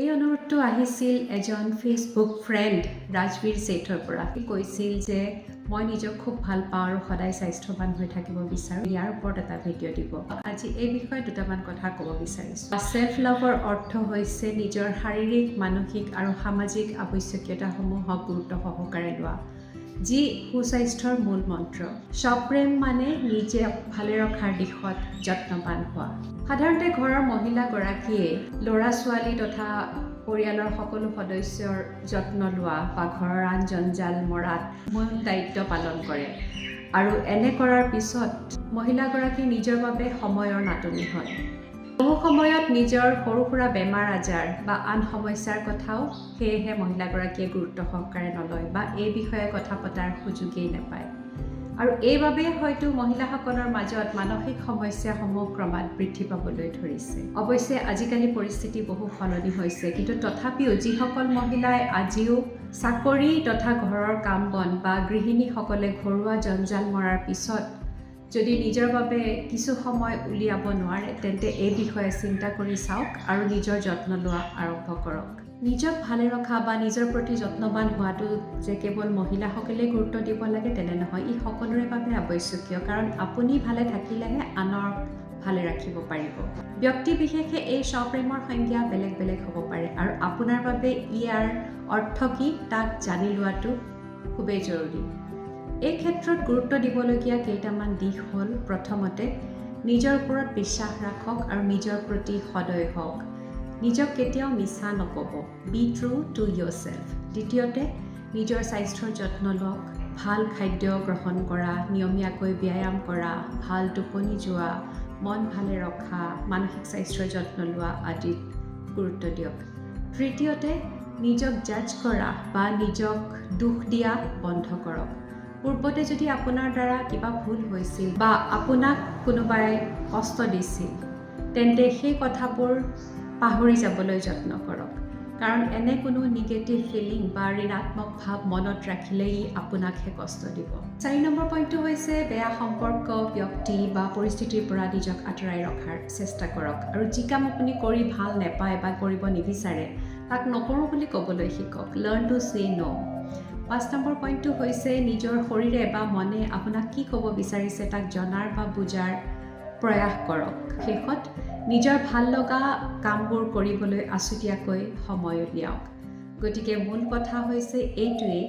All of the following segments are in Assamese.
এই অনুৰোধটো আহিছিল এজন ফেচবুক ফ্ৰেণ্ড ৰাজবীৰ ছেঠৰ পৰা। সি কৈছিল যে মই নিজক খুব ভাল পাওঁ আৰু সদায় স্বাস্থ্যৱান হৈ থাকিব বিচাৰোঁ। ইয়াৰ ওপৰত এটা ভিডিঅ' দিব। আজি এই বিষয়ে দুটামান কথা ক'ব বিচাৰিছোঁ। ছেল্ফ লাভৰ অৰ্থ হৈছে নিজৰ শাৰীৰিক, মানসিক আৰু সামাজিক আৱশ্যকীয়তাসমূহক গুৰুত্ব সহকাৰে লোৱা, যি সুস্বাস্থ্যৰ মূল মন্ত্ৰ। স্বপ্ৰেম মানে নিজে ভালে ৰখাৰ দিশত যত্নৱান হোৱা। সাধাৰণতে ঘৰৰ মহিলাগৰাকীয়ে ল'ৰা-ছোৱালী তথা পৰিয়ালৰ সকলো সদস্যৰ যত্ন লোৱা বা ঘৰৰ আন জঞ্জাল মৰাত মূল দায়িত্ব পালন কৰে। আৰু এনে কৰাৰ পিছত মহিলাগৰাকী নিজৰ বাবে সময়ৰ নাটনি হয়। বহু সময়ত নিজৰ সৰু সুৰা বেমাৰ আজাৰ বা আন সমস্যাৰ কথাও সেয়েহে মহিলাগৰাকীয়ে গুৰুত্ব সহকাৰে নলয় বা এই বিষয়ে কথা পতাৰ সুযোগেই নাপায়। আৰু এইবাবেই হয়তো মহিলাসকলৰ মাজত মানসিক সমস্যাসমূহ ক্ৰমাৎ বৃদ্ধি পাবলৈ ধৰিছে। অৱশ্যে আজিকালি পৰিস্থিতি বহু সলনি হৈছে, কিন্তু তথাপিও যিসকল মহিলাই আজিও চাকৰি তথা ঘৰৰ কাম বন বা গৃহিণীসকলে ঘৰুৱা জঞ্জাল মৰাৰ পিছত যদি নিজৰ বাবে কিছু সময় উলিয়াব নোৱাৰে, তেন্তে এই বিষয়ে চিন্তা কৰি চাওক আৰু নিজৰ যত্ন লোৱা আৰম্ভ কৰক। নিজক ভালে ৰখা বা নিজৰ প্ৰতি যত্নৱান হোৱাটো যে কেৱল মহিলাসকলেই গুৰুত্ব দিব লাগে তেনে নহয়, ই সকলোৰে বাবে আৱশ্যকীয়। কাৰণ আপুনি ভালে থাকিলেহে আনৰ ভালে ৰাখিব পাৰিব। ব্যক্তি বিশেষে এই স্বপ্ৰেমৰ সংজ্ঞা বেলেগ বেলেগ হ'ব পাৰে আৰু আপোনাৰ বাবে ইয়াৰ অৰ্থ কি তাক জানি লোৱাটো খুবেই জৰুৰী। এই ক্ষেত্ৰত গুৰুত্ব দিবলগীয়া কেইটামান দিশ হ'ল, প্ৰথমতে নিজৰ ওপৰত বিশ্বাস ৰাখক আৰু নিজৰ প্ৰতি সদয় হওক। নিজক কেতিয়াও মিছা নক'ব। Be true to yourself. দ্বিতীয়তে নিজৰ স্বাস্থ্যৰ যত্ন লওক। ভাল খাদ্য গ্ৰহণ কৰা, নিয়মীয়াকৈ ব্যায়াম কৰা, ভাল টোপনি যোৱা, মন ভালে ৰখা, মানসিক স্বাস্থ্যৰ যত্ন লোৱা আদিত গুৰুত্ব দিয়ক। তৃতীয়তে নিজক জাজ কৰা বা নিজক দোষ দিয়া বন্ধ কৰক। পূৰ্বতে যদি আপোনাৰ দ্বাৰা কিবা ভুল হৈছিল বা আপোনাক কোনোবাই কষ্ট দিছিল, তেন্তে সেই কথাবোৰ পাহৰি যাবলৈ যত্ন কৰক। কাৰণ এনে কোনো নিগেটিভ ফিলিং বা ঋণাত্মক ভাৱ মনত ৰাখিলে ই আপোনাকহে কষ্ট দিব। 4 নম্বৰ পইণ্টটো হৈছে বেয়া সম্পৰ্ক, ব্যক্তি বা পৰিস্থিতিৰ পৰা নিজক আঁতৰাই ৰখাৰ চেষ্টা কৰক। আৰু যি কাম আপুনি কৰি ভাল নাপায় বা কৰিব নিবিচাৰে তাক নকৰোঁ বুলি ক'বলৈ শিকক। Learn to say no'. 5 number পইণ্টটো হৈছে নিজৰ শৰীৰে বা মনে আপোনাক কি ক'ব বিচাৰিছে তাক জনাৰ বা বুজাৰ প্ৰয়াস কৰক। শেষত নিজৰ ভাল লগা কামবোৰ কৰিবলৈ আছুতীয়াকৈ সময় উলিয়াওক। গতিকে মূল কথা হৈছে এইটোৱেই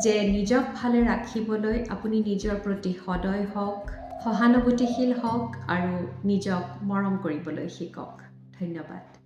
যে নিজক ভালে ৰাখিবলৈ আপুনি নিজৰ প্ৰতি সদয় হওক, সহানুভূতিশীল হওক আৰু নিজক মৰম কৰিবলৈ শিকক। ধন্যবাদ।